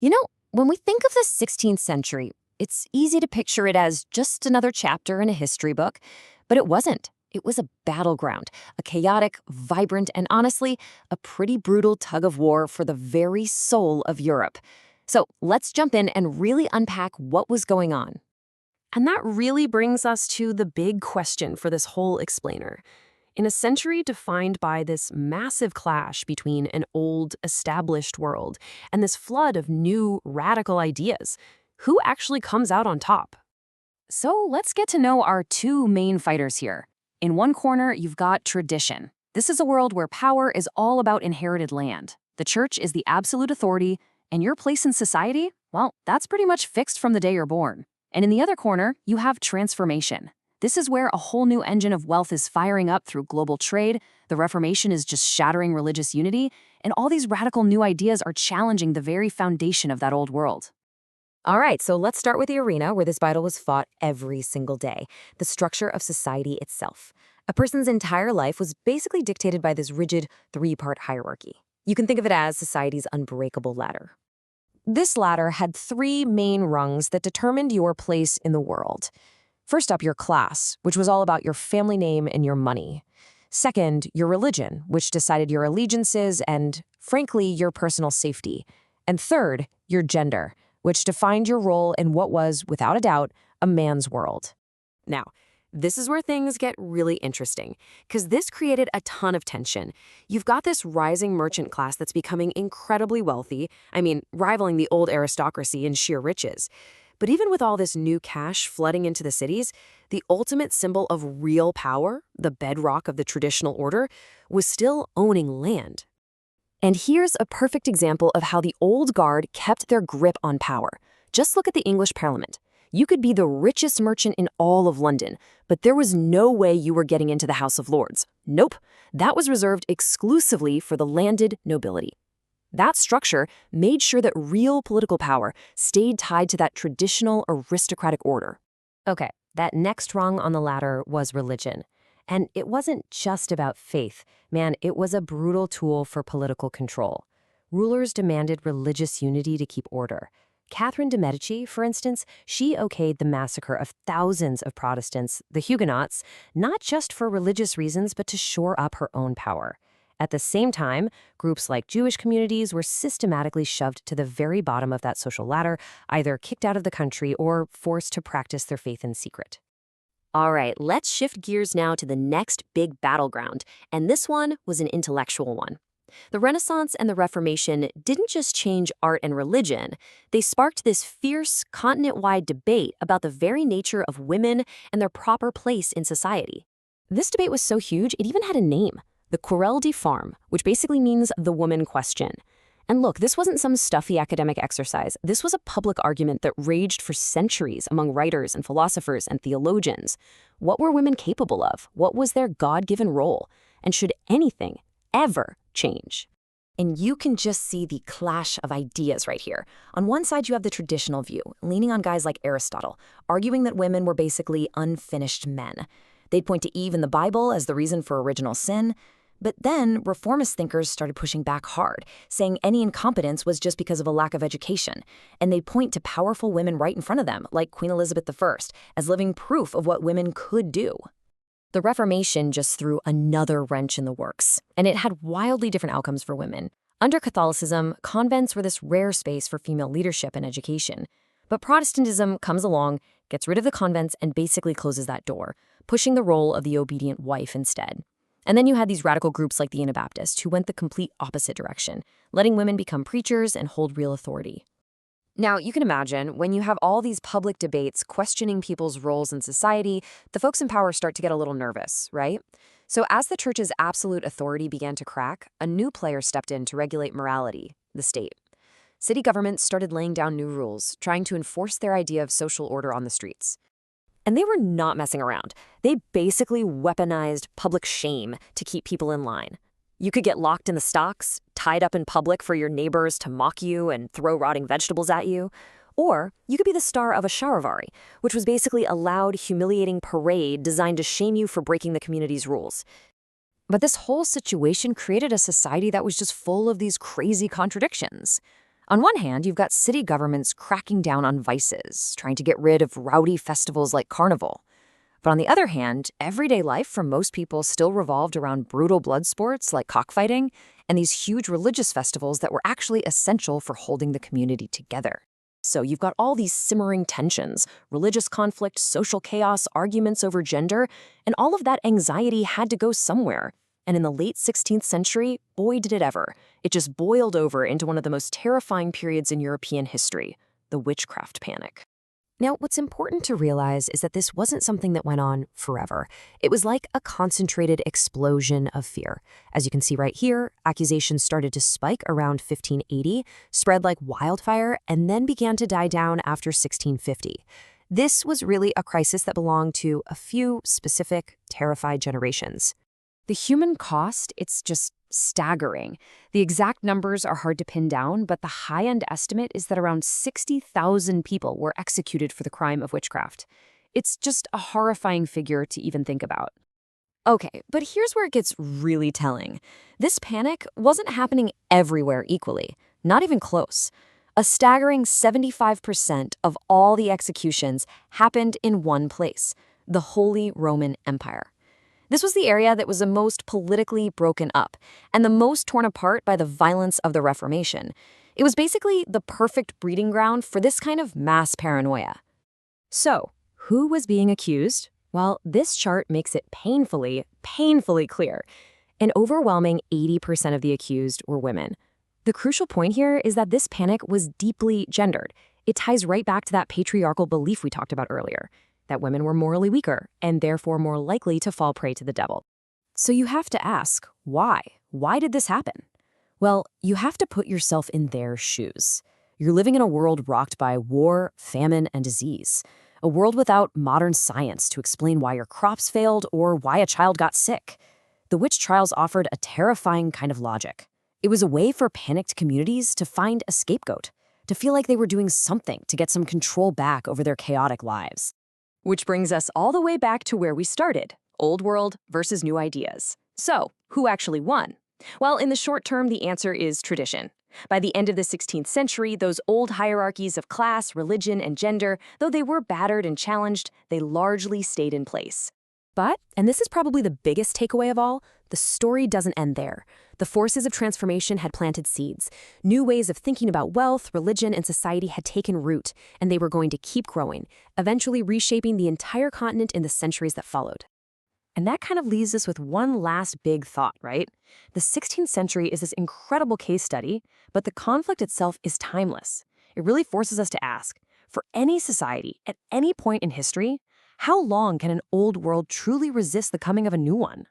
You know, when we think of the 16th century, it's easy to picture it as just another chapter in a history book, but it wasn't. It was a battleground, a chaotic, vibrant, and honestly, a pretty brutal tug of war for the very soul of Europe. So let's jump in and really unpack what was going on. And that really brings us to the big question for this whole explainer. In a century defined by this massive clash between an old, established world and this flood of new, radical ideas, who actually comes out on top? So let's get to know our two main fighters here. In one corner, you've got tradition. This is a world where power is all about inherited land. The church is the absolute authority, and your place in society, well, that's pretty much fixed from the day you're born. And in the other corner, you have transformation. This is where a whole new engine of wealth is firing up through global trade, the Reformation is just shattering religious unity, and all these radical new ideas are challenging the very foundation of that old world. All right, so let's start with the arena where this battle was fought every single day, the structure of society itself. A person's entire life was basically dictated by this rigid three-part hierarchy. You can think of it as society's unbreakable ladder. This ladder had three main rungs that determined your place in the world. First up, your class, which was all about your family name and your money. Second, your religion, which decided your allegiances and, frankly, your personal safety. And third, your gender, which defined your role in what was, without a doubt, a man's world. Now, this is where things get really interesting, because this created a ton of tension. You've got this rising merchant class that's becoming incredibly wealthy, rivaling the old aristocracy in sheer riches. But even with all this new cash flooding into the cities, the ultimate symbol of real power, the bedrock of the traditional order, was still owning land. And here's a perfect example of how the old guard kept their grip on power. Just look at the English Parliament. You could be the richest merchant in all of London, but there was no way you were getting into the House of Lords. Nope, that was reserved exclusively for the landed nobility. That structure made sure that real political power stayed tied to that traditional aristocratic order. Okay, that next rung on the ladder was religion. And it wasn't just about faith. Man, it was a brutal tool for political control. Rulers demanded religious unity to keep order. Catherine de' Medici, for instance, she okayed the massacre of thousands of Protestants, the Huguenots, not just for religious reasons, but to shore up her own power. At the same time, groups like Jewish communities were systematically shoved to the very bottom of that social ladder, either kicked out of the country or forced to practice their faith in secret. All right, let's shift gears now to the next big battleground, and this one was an intellectual one. The Renaissance and the Reformation didn't just change art and religion, they sparked this fierce, continent-wide debate about the very nature of women and their proper place in society. This debate was so huge, it even had a name. The Querelle de Femme, which basically means the woman question. And look, this wasn't some stuffy academic exercise. This was a public argument that raged for centuries among writers and philosophers and theologians. What were women capable of? What was their God-given role? And should anything ever change? And you can just see the clash of ideas right here. On one side, you have the traditional view, leaning on guys like Aristotle, arguing that women were basically unfinished men. They'd point to Eve in the Bible as the reason for original sin. But then reformist thinkers started pushing back hard, saying any incompetence was just because of a lack of education. And they'd point to powerful women right in front of them, like Queen Elizabeth I, as living proof of what women could do. The Reformation just threw another wrench in the works, and it had wildly different outcomes for women. Under Catholicism, convents were this rare space for female leadership and education. But Protestantism comes along, gets rid of the convents, and basically closes that door, pushing the role of the obedient wife instead. And then you had these radical groups like the Anabaptists who went the complete opposite direction, letting women become preachers and hold real authority. Now, you can imagine, when you have all these public debates questioning people's roles in society, the folks in power start to get a little nervous, right? So as the church's absolute authority began to crack, a new player stepped in to regulate morality, the state. City governments started laying down new rules, trying to enforce their idea of social order on the streets. And they were not messing around. They basically weaponized public shame to keep people in line. You could get locked in the stocks, tied up in public for your neighbors to mock you and throw rotting vegetables at you. Or you could be the star of a charivari, which was basically a loud, humiliating parade designed to shame you for breaking the community's rules. But this whole situation created a society that was just full of these crazy contradictions. On one hand, you've got city governments cracking down on vices, trying to get rid of rowdy festivals like Carnival. But on the other hand, everyday life for most people still revolved around brutal blood sports like cockfighting and these huge religious festivals that were actually essential for holding the community together. So you've got all these simmering tensions, religious conflict, social chaos, arguments over gender, and all of that anxiety had to go somewhere. And in the late 16th century, boy did it ever. It just boiled over into one of the most terrifying periods in European history, the witchcraft panic. Now, what's important to realize is that this wasn't something that went on forever. It was like a concentrated explosion of fear. As you can see right here, accusations started to spike around 1580, spread like wildfire, and then began to die down after 1650. This was really a crisis that belonged to a few specific, terrified generations. The human cost, it's just staggering. The exact numbers are hard to pin down, but the high-end estimate is that around 60,000 people were executed for the crime of witchcraft. It's just a horrifying figure to even think about. Okay, but here's where it gets really telling. This panic wasn't happening everywhere equally, not even close. A staggering 75% of all the executions happened in one place, the Holy Roman Empire. This was the area that was the most politically broken up and the most torn apart by the violence of the Reformation. It was basically the perfect breeding ground for this kind of mass paranoia. So, who was being accused? Well, this chart makes it painfully clear. An overwhelming 80% of the accused were women. The crucial point here is that this panic was deeply gendered. It ties right back to that patriarchal belief we talked about earlier, that women were morally weaker and therefore more likely to fall prey to the devil. So you have to ask, why? Why did this happen? Well, you have to put yourself in their shoes. You're living in a world rocked by war, famine, and disease. A world without modern science to explain why your crops failed or why a child got sick. The witch trials offered a terrifying kind of logic. It was a way for panicked communities to find a scapegoat, to feel like they were doing something to get some control back over their chaotic lives. Which brings us all the way back to where we started, old world versus new ideas. So, who actually won? Well, in the short term, the answer is tradition. By the end of the 16th century, those old hierarchies of class, religion, and gender, though they were battered and challenged, they largely stayed in place. But, and this is probably the biggest takeaway of all, the story doesn't end there. The forces of transformation had planted seeds. New ways of thinking about wealth, religion, and society had taken root, and they were going to keep growing, eventually reshaping the entire continent in the centuries that followed. And that kind of leaves us with one last big thought, right? The 16th century is this incredible case study, but the conflict itself is timeless. It really forces us to ask, for any society, at any point in history, how long can an old world truly resist the coming of a new one?